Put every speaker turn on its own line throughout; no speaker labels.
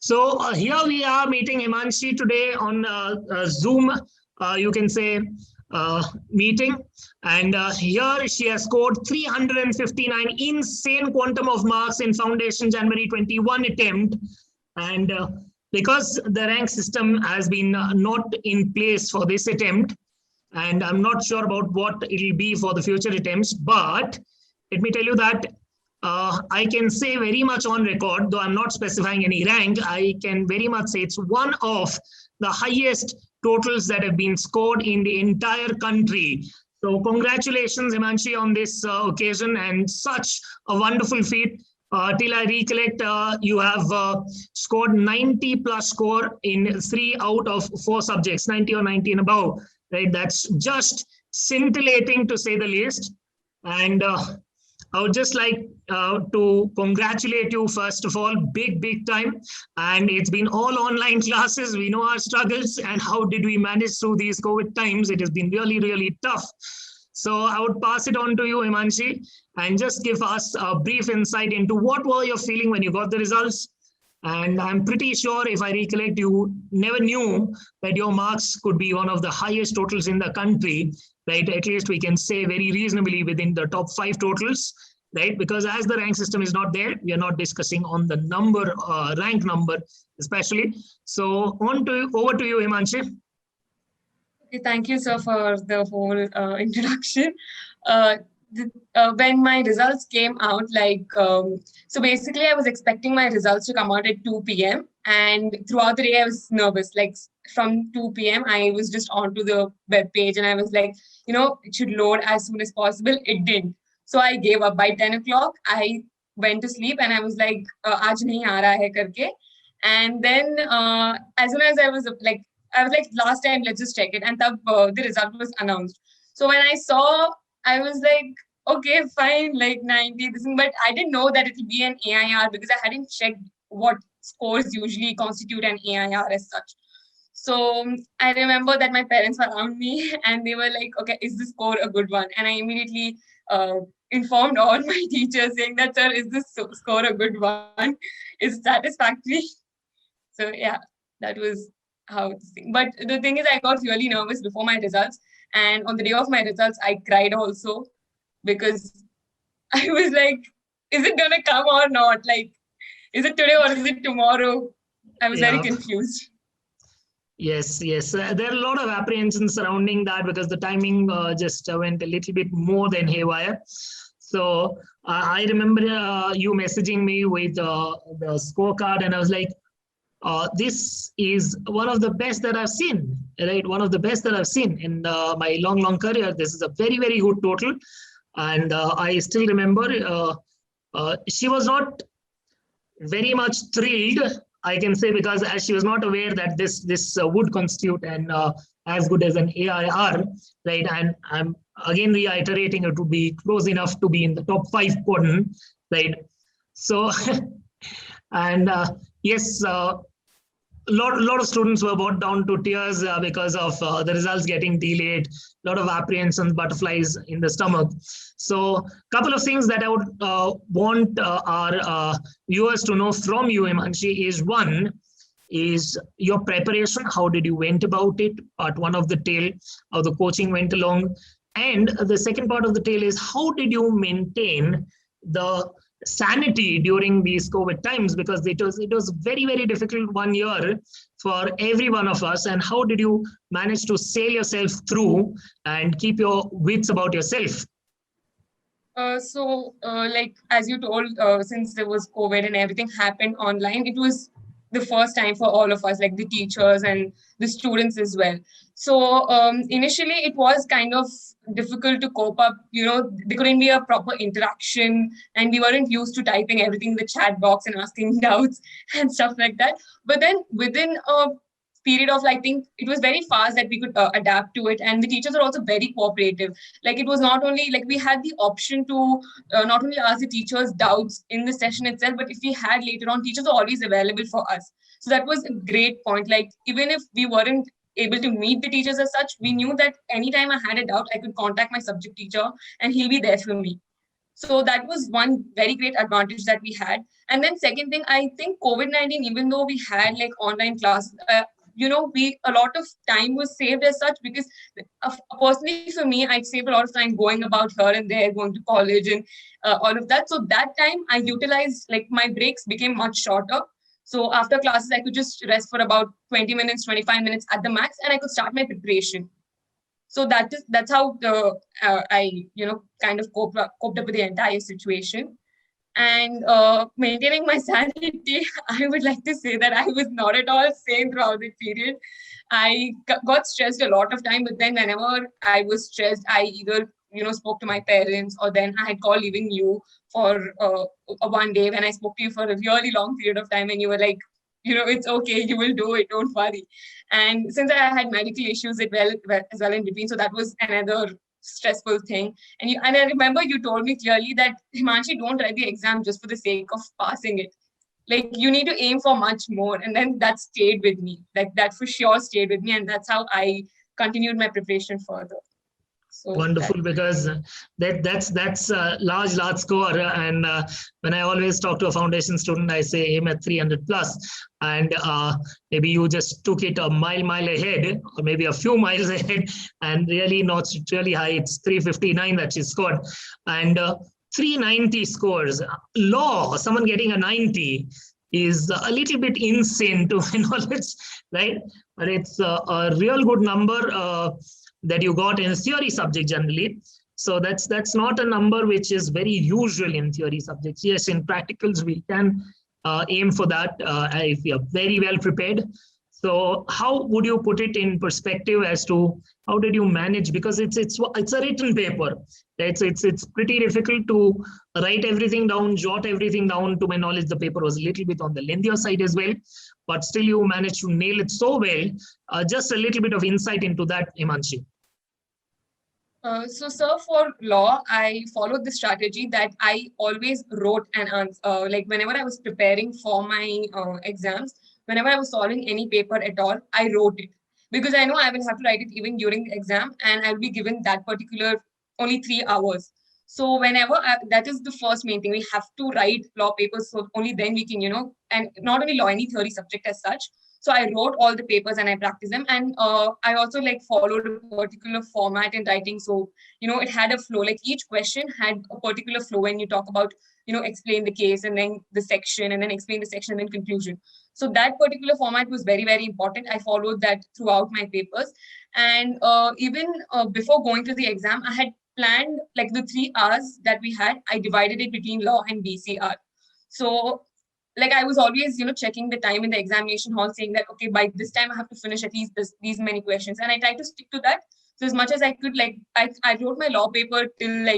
Here we are meeting Himanshi today on Zoom, you can say meeting. And here she has scored 359, insane quantum of marks in Foundation January 21 attempt. And because the rank system has been not in place for this attempt, and I'm not sure about what it'll be for the future attempts, but let me tell you that I can say very much on record, though I'm not specifying any rank, I can very much say it's one of the highest totals that have been scored in the entire country. So congratulations, Himanshi, on this occasion, and such a wonderful feat. Till I recollect, you have scored 90 plus score in 3 out of 4 subjects, 90 or 90 and above, right? That's just scintillating, to say the least. And I would just like to congratulate you, first of all, big time. And it's been all online classes. We know our struggles and how did we manage through these COVID times. It has been really tough. So I would pass it on to you, Himanshi, and just give us a brief insight into what were you feeling when you got the results. And I'm pretty sure, if I recollect, you never knew that your marks could be one of the highest totals in the country, right? At least we can say very reasonably within the top 5 totals, right? Because as the rank system is not there, we are not discussing on the number, rank number especially. So over to you, Himanshi.
Okay, thank you, sir, for the whole introduction. When my results came out, so basically I was expecting my results to come out at 2 p.m. and throughout the day I was nervous. Like from 2 p.m. I was just onto the web page and I was like, it should load as soon as possible. It didn't. So I gave up. By 10 o'clock, I went to sleep and I was like, aaj nahi aa raha hai karke. And then as soon as I was like, last time, let's just check it. And the result was announced. So when I saw, I was like, okay, fine, like 90, but I didn't know that it will be an AIR because I hadn't checked what scores usually constitute an AIR as such. So I remember that my parents were around me and they were like, okay, is this score a good one? And I immediately informed all my teachers saying that, sir, is this score a good one? Is it satisfactory? So yeah, that was how this thing. But the thing is, I got really nervous before my results. And on the day of my results, I cried also because I was like, is it going to come or not? Like, is it today or is it tomorrow? I was very confused.
Yes. There are a lot of apprehensions surrounding that because the timing just went a little bit more than haywire. So I remember you messaging me with the scorecard and I was like, this is one of the best that I've seen, right? One of the best that I've seen in my long career. This is a very good total. And I still remember she was not very much thrilled, I can say, because as she was not aware that this would constitute an as good as an AIR, right? And I'm again reiterating it would be close enough to be in the top 5 quadrant, right? So, and yes, a lot of students were brought down to tears because of the results getting delayed, a lot of apprehensions, butterflies in the stomach. So a couple of things that I would want our viewers to know from you, Himanshi, is one, is your preparation. How did you went about it? Part 1 of the tale, how the coaching went along. And the second part of the tale is how did you maintain the sanity during these COVID times, because it was very difficult 1 year for every one of us. And how did you manage to sail yourself through and keep your wits about yourself?
Like as you told, since there was COVID and everything happened online, it was the first time for all of us, like the teachers and the students as well. So initially it was kind of difficult to cope up. There couldn't be a proper interaction and we weren't used to typing everything in the chat box and asking doubts and stuff like that. But then within a period of, I think it was very fast that we could adapt to it, and the teachers are also very cooperative. Like it was not only like we had the option to not only ask the teachers doubts in the session itself, but if we had later on, teachers are always available for us. So that was a great point. Like even if we weren't able to meet the teachers as such, we knew that anytime I had a doubt, I could contact my subject teacher and he'll be there for me. So that was one very great advantage that we had. And then second thing, I think COVID-19, even though we had like online classes, a lot of time was saved as such, because personally for me, I'd saved a lot of time going about here and there, going to college and all of that. So that time I utilized, like my breaks became much shorter. So after classes, I could just rest for about 20 minutes, 25 minutes at the max, and I could start my preparation. So that's how I kind of coped up with the entire situation. And maintaining my sanity, I would like to say that I was not at all sane throughout the period. I got stressed a lot of time, but then whenever I was stressed, I either spoke to my parents, or then I had called even you for one day when I spoke to you for a really long period of time, and you were like, it's okay, you will do it, don't worry. And since I had medical issues as well in between, so that was another stressful thing. And I remember you told me clearly that, Himanshi, don't write the exam just for the sake of passing it. Like, you need to aim for much more. And then that stayed with me. Like, that for sure stayed with me. And that's how I continued my preparation further. So
wonderful, because that's a large score. And when I always talk to a foundation student, I say aim at 300 plus, and maybe you just took it a mile ahead, or maybe a few miles ahead, and really not really high. It's 359 that she scored, and 390 scores. Law, someone getting a 90 is a little bit insane to my knowledge, right? But it's a real good number that you got in theory subject generally. So that's not a number which is very usual in theory subjects. Yes, in practicals we can aim for that if we are very well prepared. So how would you put it in perspective as to how did you manage? Because it's a written paper. It's pretty difficult to write everything down, jot everything down. To my knowledge, the paper was a little bit on the lengthier side as well, but still you managed to nail it so well. Just a little bit of insight into that, Himanshi.
So, sir, for law, I followed the strategy that I always wrote an answer. Like whenever I was preparing for my exams, whenever I was solving any paper at all, I wrote it, because I know I will have to write it even during the exam, and I'll be given that particular only 3 hours. So whenever that is the first main thing, we have to write law papers. So only then we can, and not only law, any theory subject as such. So I wrote all the papers and I practiced them. And I also followed a particular format in writing. So, it had a flow, like each question had a particular flow when you talk about, explain the case and then the section and then explain the section and then conclusion. So that particular format was very, very important. I followed that throughout my papers. And even before going to the exam, I had planned the 3 hours that we had. I divided it between law and BCR. So I was always, checking the time in the examination hall, saying that, okay, by this time I have to finish at least these many questions. And I tried to stick to that. So as much as I could, I wrote my law paper till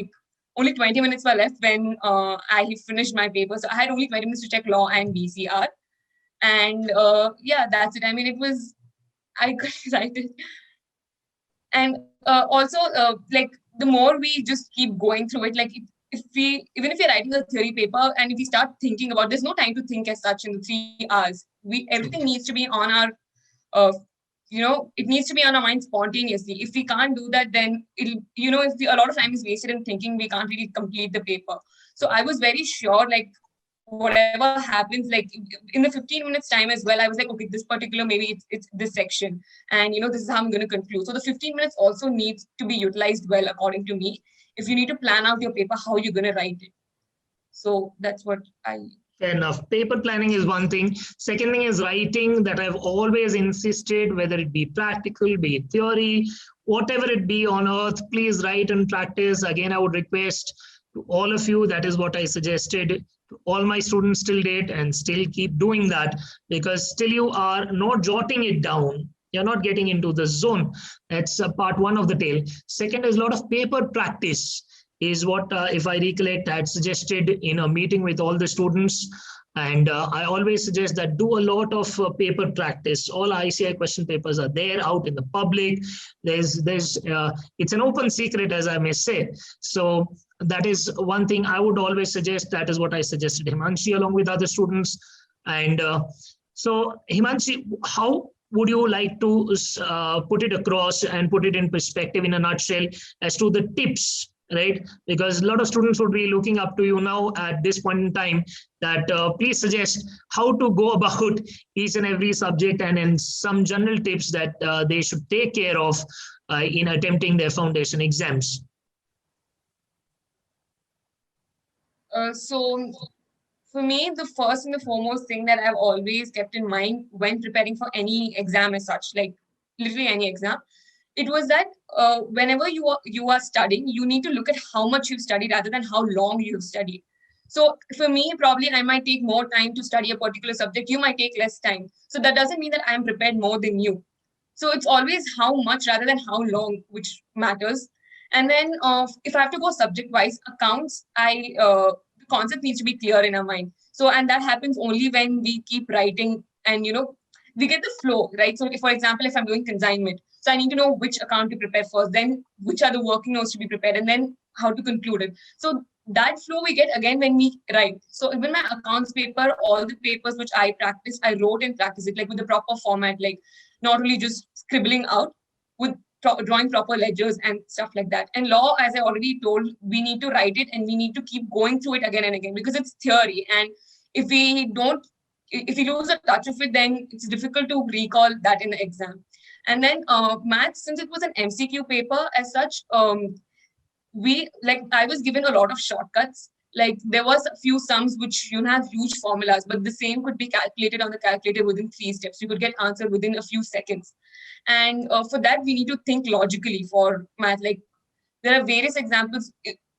only 20 minutes were left when I finished my paper. So I had only 20 minutes to check law and BCR. And yeah, that's it. I mean, I could write it. And also, the more we just keep going through it, even if you're writing a theory paper and if we start thinking about, there's no time to think as such in the 3 hours. Everything needs to be on our, it needs to be on our mind spontaneously. If we can't do that, then a lot of time is wasted in thinking, we can't really complete the paper. So I was very sure, whatever happens, in the 15 minutes time as well, I was like, okay, this particular, maybe it's this section, and this is how I'm going to conclude. So the 15 minutes also needs to be utilized well, according to me, if you need to plan out your paper, how you're going to write it. So that's what
Fair enough. Paper planning is one thing. Second thing is writing, that I've always insisted, whether it be practical, be it theory, whatever it be on earth, please write and practice. Again, I would request to all of you, that is what I suggested to all my students till date, and still keep doing that, because still you are not jotting it down. You're not getting into the zone. That's part one of the tale. Second is a lot of paper practice is what, if I recollect, I had suggested in a meeting with all the students. And I always suggest that do a lot of paper practice. All ICI question papers are there out in the public. It's an open secret, as I may say. So that is one thing I would always suggest. That is what I suggested Himanshi along with other students. And so Himanshi, how would you like to put it across and put it in perspective in a nutshell as to the tips right? Because a lot of students would be looking up to you now at this point in time, that please suggest how to go about each and every subject, and some general tips that they should take care of in attempting their foundation exams.
So for me, the first and the foremost thing that I've always kept in mind when preparing for any exam as such, like literally any exam, it was that whenever you are studying, you need to look at how much you've studied rather than how long you've studied. So for me, probably I might take more time to study a particular subject. You might take less time. So that doesn't mean that I'm prepared more than you. So it's always how much rather than how long, which matters. And then if I have to go subject wise, accounts, the concept needs to be clear in our mind. So, and that happens only when we keep writing and, we get the flow, right? So if, for example, if I'm doing consignment, so I need to know which account to prepare first, then which are the working notes to be prepared, and then how to conclude it. So that flow we get again when we write. So even my accounts paper, all the papers which I practice, I wrote and practice it like with the proper format, like not only just scribbling out, with drawing proper ledgers and stuff like that. And law, as I already told, we need to write it and we need to keep going through it again and again because it's theory. And if we lose a touch of it, then it's difficult to recall that in the exam. And then maths, since it was an MCQ paper as such, I was given a lot of shortcuts. Like there was a few sums which have huge formulas, but the same could be calculated on the calculator within 3 steps. You could get answer within a few seconds. And for that, we need to think logically for math. Like there are various examples.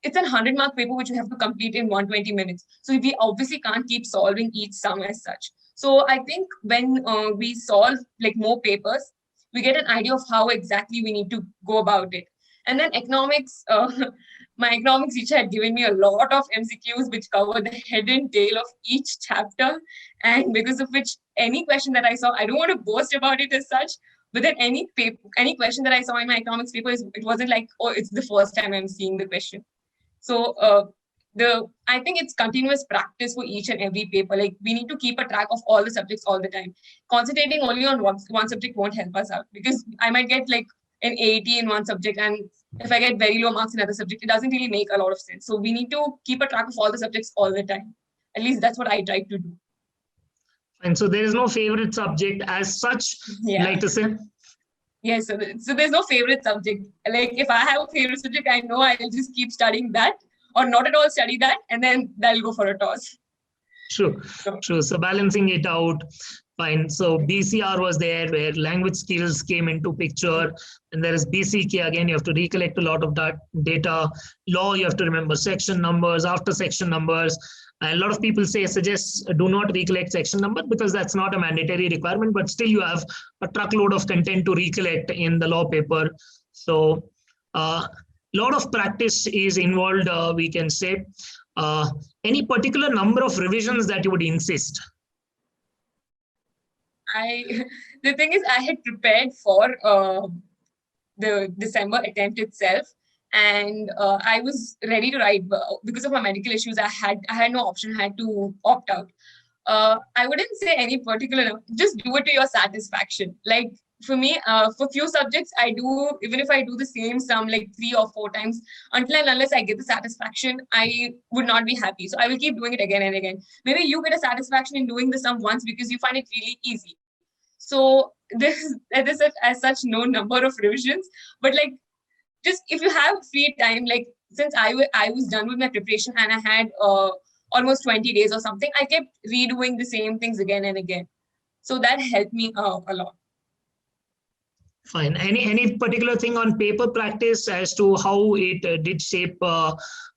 It's a 100-mark paper which you have to complete in 120 minutes. So we obviously can't keep solving each sum as such. So I think when we solve like more papers, we get an idea of how exactly we need to go about it. And then economics, my economics teacher had given me a lot of MCQs which cover the head and tail of each chapter. And because of which any question that I saw, I don't want to boast about it as such, but then any question that I saw in my economics paper, it wasn't like, oh, it's the first time I'm seeing the question. So I think it's continuous practice for each and every paper. Like we need to keep a track of all the subjects all the time. Concentrating only on one subject won't help us out because I might get like an 80 in one subject, and if I get very low marks in another subject, it doesn't really make a lot of sense. So we need to keep a track of all the subjects all the time. At least that's what I try to do.
And so there is no favorite subject as such, like to say?
Yes, so there's no favorite subject. Like if I have a favorite subject, I know I'll just keep studying that or not at all study that, and then that'll go for a toss.
True. So balancing it out. Fine. So BCR was there where language skills came into picture. And there is BCK. Again, you have to recollect a lot of that data. Law, you have to remember section numbers, after section numbers. And a lot of people suggest do not recollect section number because that's not a mandatory requirement, but still you have a truckload of content to recollect in the law paper. So a lot of practice is involved, we can say. Any particular number of revisions that you would insist?
The thing is, I had prepared for the December attempt itself, and I was ready to write, but because of my medical issues, I had no option. I had to opt out. I wouldn't say any particular, just do it to your satisfaction. Like for me, for few subjects, I do, even if I do the same sum like 3 or 4 times, until and unless I get the satisfaction, I would not be happy. So I will keep doing it again and again. Maybe you get a satisfaction in doing the sum once because you find it really easy. So there is as such no number of revisions, but like just if you have free time, like since I was done with my preparation and I had almost 20 days or something, I kept redoing the same things again and again. So that helped me a lot.
Fine. Any particular thing on paper practice as to how it did shape?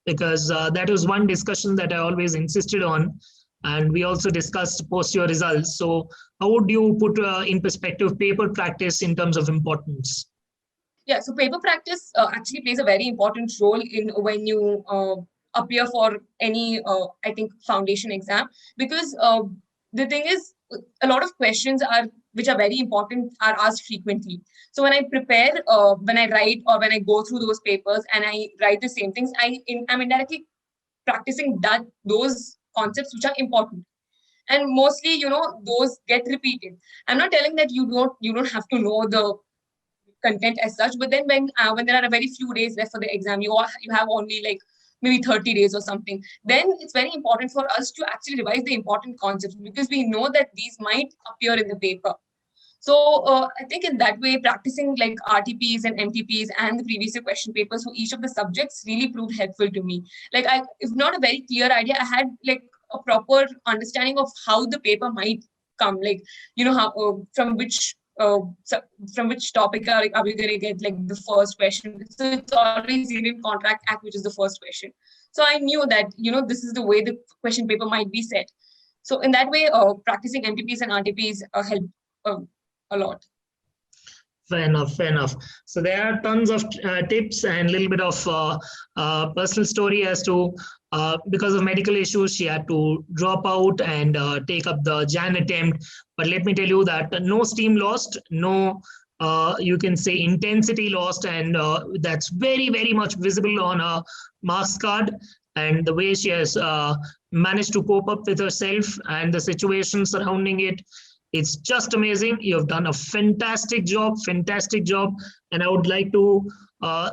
Because that was one discussion that I always insisted on. And we also discussed post your results. So how would you put in perspective paper practice in terms of importance?
Yeah, so paper practice actually plays a very important role in when you appear for any, I think, foundation exam, because the thing is, a lot of questions which are very important are asked frequently. So when I prepare, when I write or when I go through those papers and I write the same things, I'm indirectly practicing those concepts which are important. And mostly, those get repeated. I'm not telling that you don't have to know the content as such. But then when there are a very few days left for the exam, you have only like maybe 30 days or something, then it's very important for us to actually revise the important concepts, because we know that these might appear in the paper. So I think in that way, practicing like RTPs and MTPs and the previous year question papers for each of the subjects really proved helpful to me. Like, if not a very clear idea, I had like a proper understanding of how the paper might come. Like, you know, how from which topic are we going to get like the first question. So it's always Indian Contract Act, which is the first question. So I knew that, you know, this is the way the question paper might be set. So in that way, practicing MTPs and RTPs helped a lot.
Fair enough, fair enough. So there are tons of tips and a little bit of personal story as to because of medical issues, she had to drop out and take up the JAN attempt. But let me tell you that no steam lost, no, you can say intensity lost, and that's very, very much visible on her marks card. And the way she has managed to cope up with herself and the situation surrounding it, it's just amazing. You've done a fantastic job. And I would like to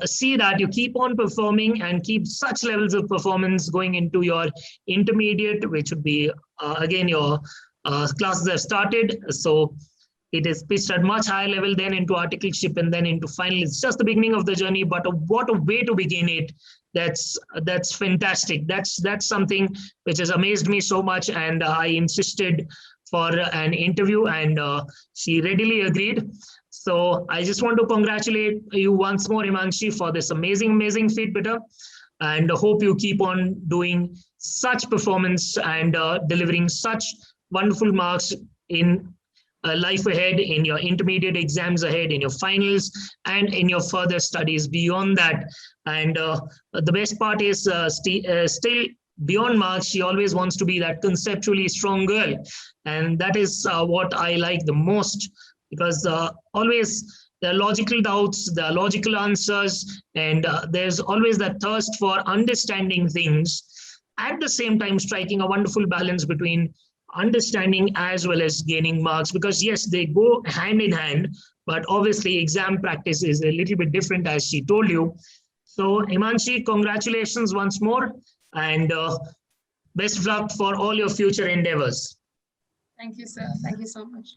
see that you keep on performing and keep such levels of performance going into your intermediate, which would be, again, your classes have started. So it is pitched at much higher level, then into articleship and then into final. It's just the beginning of the journey, but what a way to begin it. That's fantastic. That's something which has amazed me so much. And I insisted for an interview, and she readily agreed. So I just want to congratulate you once more, Himanshi, for this amazing feat, beta, and hope you keep on doing such performance and delivering such wonderful marks in life ahead, in your intermediate exams ahead, in your finals, and in your further studies beyond that. And the best part is still beyond marks, she always wants to be that conceptually strong girl. And that is what I like the most, because always there are logical doubts, there are logical answers, and there's always that thirst for understanding things, at the same time striking a wonderful balance between understanding as well as gaining marks, because yes, they go hand in hand, but obviously exam practice is a little bit different, as she told you. So Himanshi, congratulations once more, and best of luck for all your future endeavors.
Thank you, sir. Thank you so much.